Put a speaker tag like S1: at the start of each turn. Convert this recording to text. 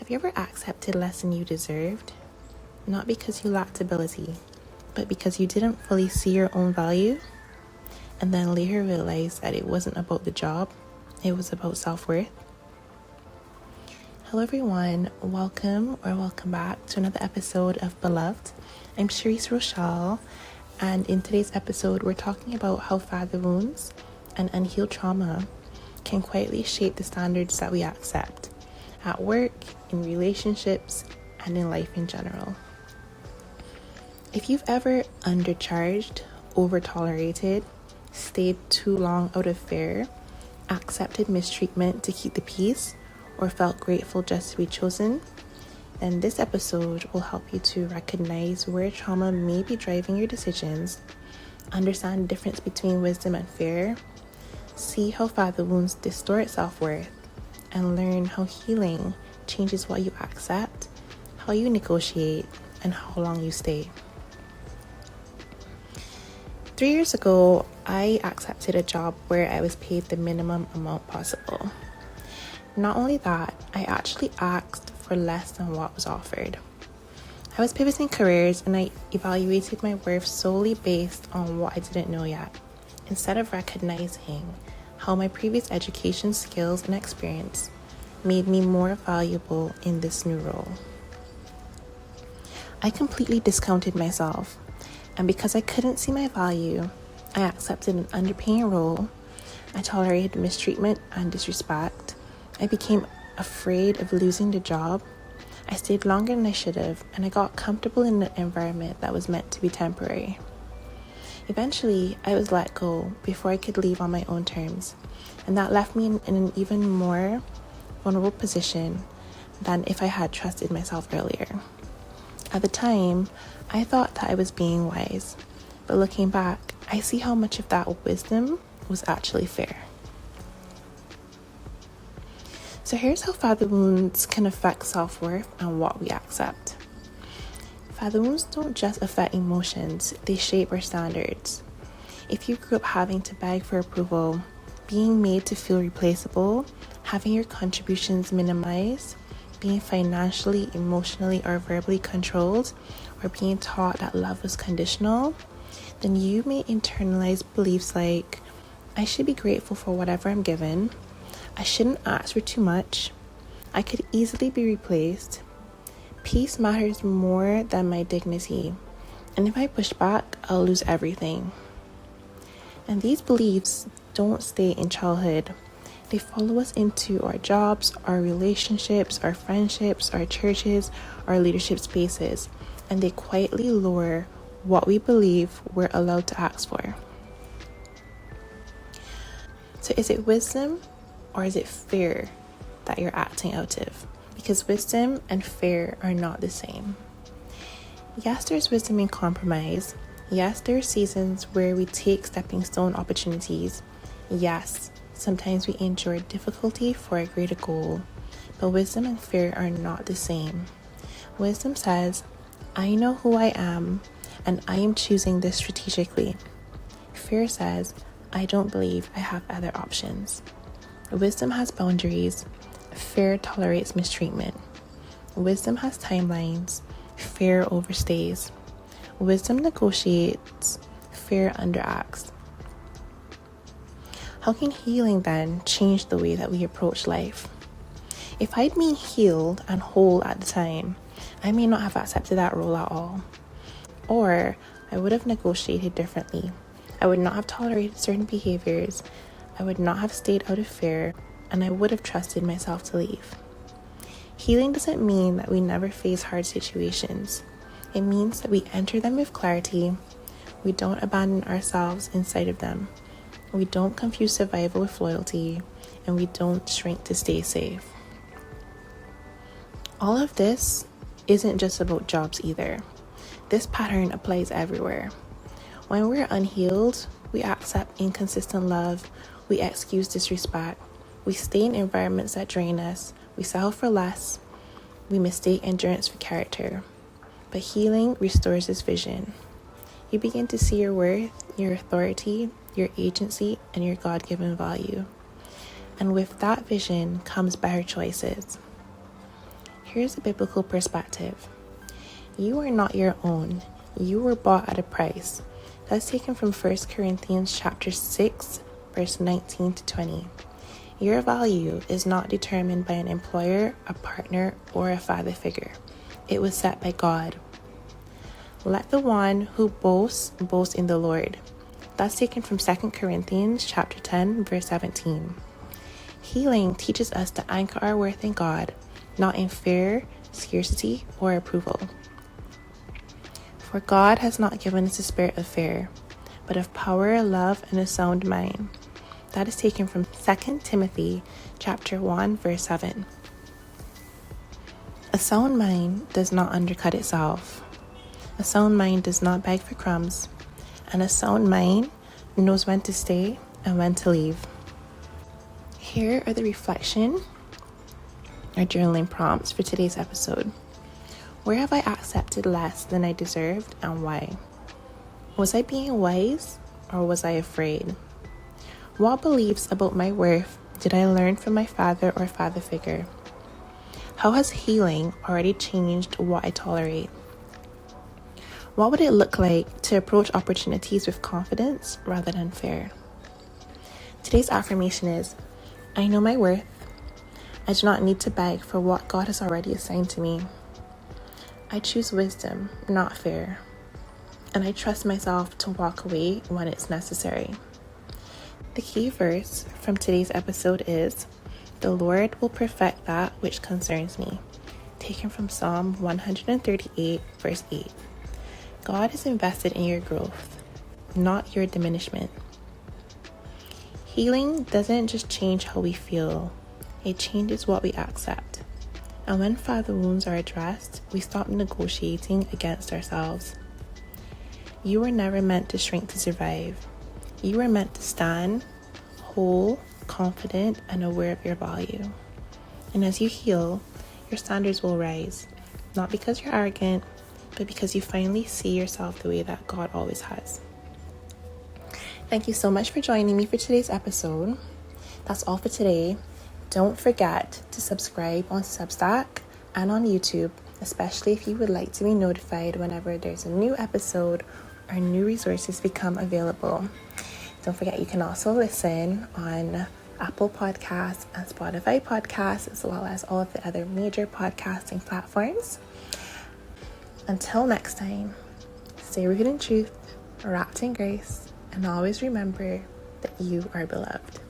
S1: Have you ever accepted less than you deserved? Not because you lacked ability, but because you didn't fully see your own value, and then later realized that it wasn't about the job, it was about self-worth? Hello everyone, welcome back to another episode of Beloved. I'm Sharice Rochelle, and in today's episode we're talking about how father wounds and unhealed trauma can quietly shape the standards that we accept at work, in relationships, and in life in general. If you've ever undercharged, over-tolerated, stayed too long out of fear, accepted mistreatment to keep the peace, or felt grateful just to be chosen, then this episode will help you to recognize where trauma may be driving your decisions, understand the difference between wisdom and fear, see how father wounds distort self-worth, and learn how healing changes what you accept, how you negotiate, and how long you stay. 3 years ago, I accepted a job where I was paid the minimum amount possible. Not only that, I actually asked for less than what was offered. I was pivoting careers and I evaluated my worth solely based on what I didn't know yet, instead of recognizing how my previous education skills and experience made me more valuable in this new role. I completely discounted myself, and because I couldn't see my value, I accepted an underpaying role. I tolerated mistreatment and disrespect. I became afraid of losing the job. I stayed longer than I should have, and I got comfortable in an environment that was meant to be temporary. Eventually, I was let go before I could leave on my own terms, and that left me in an even more vulnerable position than if I had trusted myself earlier. At the time, I thought that I was being wise, but looking back, I see how much of that wisdom was actually fear. So here's how father wounds can affect self-worth and what we accept. Father wounds don't just affect emotions, they shape our standards. If you grew up having to beg for approval, being made to feel replaceable, having your contributions minimized, being financially, emotionally, or verbally controlled, or being taught that love was conditional, then you may internalize beliefs like, I should be grateful for whatever I'm given, I shouldn't ask for too much, I could easily be replaced, peace matters more than my dignity, and if I push back, I'll lose everything. And these beliefs don't stay in childhood. They follow us into our jobs, our relationships, our friendships, our churches, our leadership spaces, and they quietly lower what we believe we're allowed to ask for. So is it wisdom or is it fear that you're acting out of? Because wisdom and fear are not the same. Yes, there's wisdom in compromise. Yes, there are seasons where we take stepping stone opportunities. Yes, sometimes we endure difficulty for a greater goal. But wisdom and fear are not the same. Wisdom says, I know who I am, and I am choosing this strategically. Fear says, I don't believe I have other options. Wisdom has boundaries. Fear tolerates mistreatment. Wisdom has timelines. Fear overstays. Wisdom negotiates. Fear underacts. How can healing then change the way that we approach life? If I'd been healed and whole at the time, I may not have accepted that role at all. Or I would have negotiated differently. I would not have tolerated certain behaviors. I would not have stayed out of fear, and I would have trusted myself to leave. Healing doesn't mean that we never face hard situations. It means that we enter them with clarity. We don't abandon ourselves inside of them. We don't confuse survival with loyalty, and we don't shrink to stay safe. All of this isn't just about jobs either. This pattern applies everywhere. When we're unhealed, we accept inconsistent love, we excuse disrespect, we stay in environments that drain us, we settle for less, we mistake endurance for character. But healing restores this vision. You begin to see your worth, your authority, your agency, and your God-given value. And with that vision comes better choices. Here's a biblical perspective. You are not your own. You were bought at a price. That's taken from 1 Corinthians chapter 6, verse 19 to 20. Your value is not determined by an employer, a partner, or a father figure. It was set by God. Let the one who boasts, boast in the Lord. That's taken from 2 Corinthians chapter 10, verse 17. Healing teaches us to anchor our worth in God, not in fear, scarcity, or approval. For God has not given us a spirit of fear, but of power, love, and a sound mind. That is taken from 2 Timothy chapter 1, verse 7. A sound mind does not undercut itself. A sound mind does not beg for crumbs. And a sound mind knows when to stay and when to leave. Here are the reflection or journaling prompts for today's episode. Where have I accepted less than I deserved and why? Was I being wise or was I afraid? What beliefs about my worth did I learn from my father or father figure? How has healing already changed what I tolerate? What would it look like to approach opportunities with confidence rather than fear? Today's affirmation is, I know my worth. I do not need to beg for what God has already assigned to me. I choose wisdom, not fear. And I trust myself to walk away when it's necessary. The key verse from today's episode is, the Lord will perfect that which concerns me. Taken from Psalm 138, verse 8. God is invested in your growth, not your diminishment. Healing doesn't just change how we feel, it changes what we accept. And when father wounds are addressed, we stop negotiating against ourselves. You were never meant to shrink to survive. You were meant to stand whole, confident, and aware of your value. And as you heal, your standards will rise, not because you're arrogant, but because you finally see yourself the way that God always has. Thank you so much for joining me for today's episode. That's all for today. Don't forget to subscribe on Substack and on YouTube, especially if you would like to be notified whenever there's a new episode or new resources become available. Don't forget you can also listen on Apple Podcasts and Spotify Podcasts, as well as all of the other major podcasting platforms. Until next time, stay rooted in truth, wrapped in grace, and always remember that you are beloved.